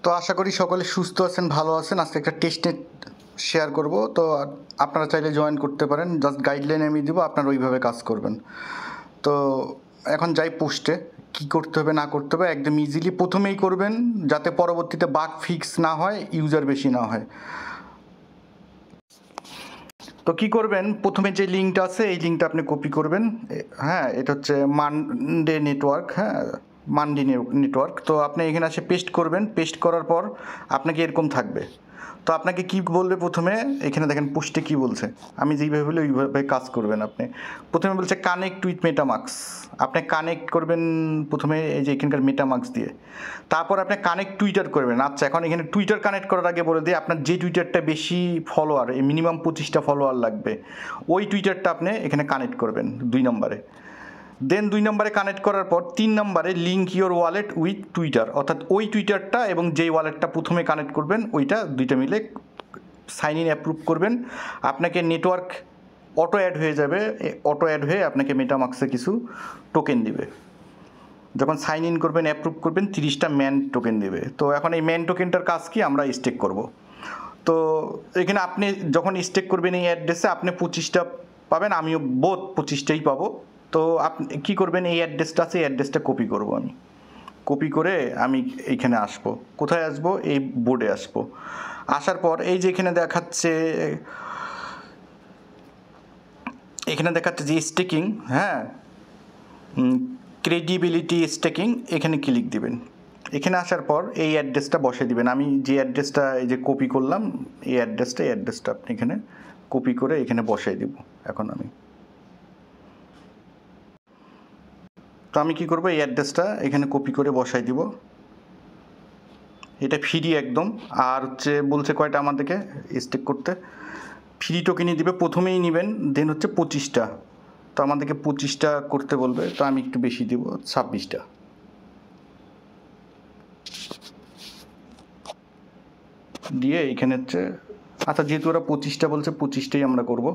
তো আশা করি সকলে সুস্থ আছেন, ভালো আছেন। আজকে একটা টেস্টনেট শেয়ার করব, তো আপনারা চাইলে জয়েন করতে পারেন। জাস্ট গাইডলাইন আমি দিব, আপনারা ওইভাবে কাজ করবেন। তো এখন যাই পোস্টে কী করতে হবে না করতে হবে, একদম ইজিলি প্রথমেই করবেন যাতে পরবর্তীতে বাগ ফিক্স না হয়, ইউজার বেশি না হয়। তো কী করবেন, প্রথমে যে লিঙ্কটা আছে এই লিঙ্কটা আপনি কপি করবেন। হ্যাঁ, এটা হচ্ছে মানডে নেটওয়ার্ক। হ্যাঁ, মানডে নেটওয়ার্ক। তো আপনি এখানে এসে পেস্ট করবেন। পেস্ট করার পর আপনাকে এরকম থাকবে। তো আপনাকে কি বলবে, প্রথমে এখানে দেখেন পোস্টে কি বলছে, আমি যেইভাবে বলি ওইভাবে কাজ করবেন। আপনি প্রথমে বলছে কানেক্ট উইথ মেটামাক্স, আপনি কানেক্ট করবেন প্রথমে এই যে এখানকার মেটামাক্স দিয়ে। তারপর আপনি কানেক্ট টুইটার করবেন। আচ্ছা, এখন এখানে টুইটার কানেক্ট করার আগে বলে দিই, আপনার যে টুইটারটা বেশি ফলোয়ার, মিনিমাম 25টা ফলোয়ার লাগবে, ওই টুইটারটা আপনি এখানে কানেক্ট করবেন 2 নম্বরে। দেন 2 নম্বরে কানেক্ট করার পর 3 নম্বরে link your wallet with Twitter, অর্থাৎ ওই টুইটারটা এবং যেই ওয়ালেটটা প্রথমে কানেক্ট করবেন ওইটা দুইটা মিলে সাইন ইন অ্যাপ্রুভ করবেন। আপনাকে নেটওয়ার্ক অটো অ্যাড হয়ে যাবে। অটো অ্যাড হয়ে আপনাকে মেটামাক্সে কিছু টোকেন দিবে। যখন সাইন ইন করবেন, অ্যাপ্রুভ করবেন, 30টা ম্যান টোকেন দেবে। তো এখন এই ম্যান টোকেনটার কাজ কি, আমরা স্টেক করব। তো এখানে আপনি যখন স্টেক করবেন এই অ্যাড্রেসে আপনি 25টা পাবেন, আমিও বোধ 25টাই পাবো। তো আপনি কী করবেন, এই অ্যাড্রেসটা আছে, এই অ্যাড্রেসটা কপি করব। আমি কপি করে আমি এইখানে আসবো। কোথায় আসবো, এই বোর্ডে আসবো। আসার পর এই যে এখানে দেখাচ্ছে, যে স্টেকিং, হ্যাঁ, ক্রেডিবিলিটি স্টেকিং, এখানে ক্লিক দিবেন। এখানে আসার পর এই অ্যাড্রেসটা বসে দিবেন। আমি যে অ্যাড্রেসটা এই যে কপি করলাম, এই অ্যাড্রেসটা আপনি এখানে কপি করে এখানে বসাই দিব। এখন আমি কি করব, এই অ্যাড্রেসটা এখানে কপি করে বসাই দিব। এটা ফ্রি একদম। আর হচ্ছে বলছে কয়টা আমাদেরকে স্টেক করতে, ফ্রি টোকেনই দিবে, প্রথমেই নেবেন, দেন হচ্ছে 25টা। তো আমাদেরকে 25টা করতে বলবে, তো আমি একটু বেশি দিব, 26টা দিয়ে এখানে হচ্ছে। আচ্ছা, যেহেতু ওরা 25টা বলছে, 25টাই আমরা করব।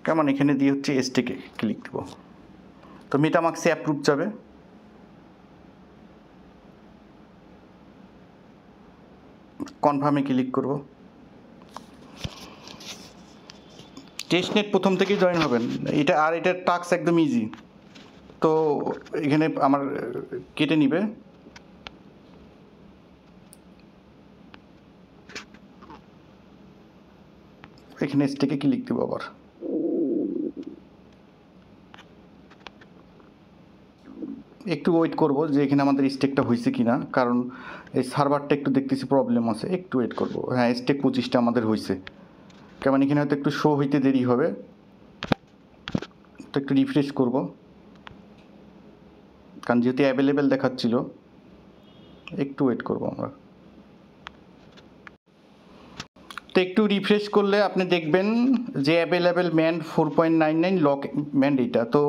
কেমন, এখানে দিয়ে হচ্ছে স্টেকে ক্লিক দেব। তো মেটামাক্সে অ্যাপ্রুভ যাবে। কনফার্মে ক্লিক করব। টেস্টনেট প্রথম থেকেই জয়েন হবেন। এটার টাস্ক একদম ইজি। তো এখানে আমার কেটে নিবে। এখানে স্টেকে ক্লিক দেবো আবার। একটু ওয়েট করব যে এখানে আমাদের স্টেকটা হয়েছে কি না, কারণ এই সার্ভারটা একটু দেখতেছি প্রবলেম আছে। একটু ওয়েট করব। হ্যাঁ, স্টেক 25টা আমাদের হয়েছে। কেমন, এখানে হয়তো একটু শো হইতে দেরি হবে, তো একটু রিফ্রেশ করব, কারণ যেহেতু অ্যাভেলেবেল দেখাচ্ছিল। একটু ওয়েট করব আমরা। তো একটু রিফ্রেশ করলে আপনি দেখবেন যে অ্যাভেলেবেল ম্যান্ড 4.99 লক ম্যান্ড, এইটা তো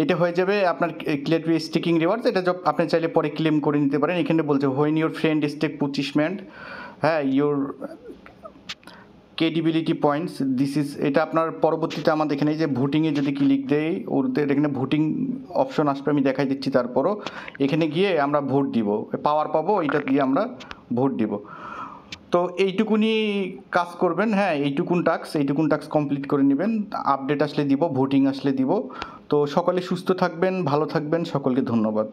এটা হয়ে যাবে আপনার ক্লিয়ার টু স্টেকিং রিওয়ার্ডস। এটা আপনি চাইলে পরে ক্লেম করে নিতে পারেন। এখানে বলছে হোয়েন ইউর ফ্রেন্ড স্টেক 25 ম্যান্ড, হ্যাঁ, your credibility points this is. এটা আপনার পরবর্তীতে আমাদের এখানে যে ভোটিংয়ে যদি ক্লিক দেই, ওদের এখানে ভোটিং অপশন আসবে, আমি দেখাই দিচ্ছি। তারপরও এখানে গিয়ে আমরা ভোট দিব, পাওয়ার পাবো, এইটা দিয়ে আমরা ভোট দিব। তো এইটুকুনি কাজ করবেন। হ্যাঁ, এইটুকুন টাস্ক কমপ্লিট করে নেবেন। আপডেট আসলে দিব, ভোটিং আসলে দিব। তো সকলে সুস্থ থাকবেন, ভালো থাকবেন, সকলকে ধন্যবাদ।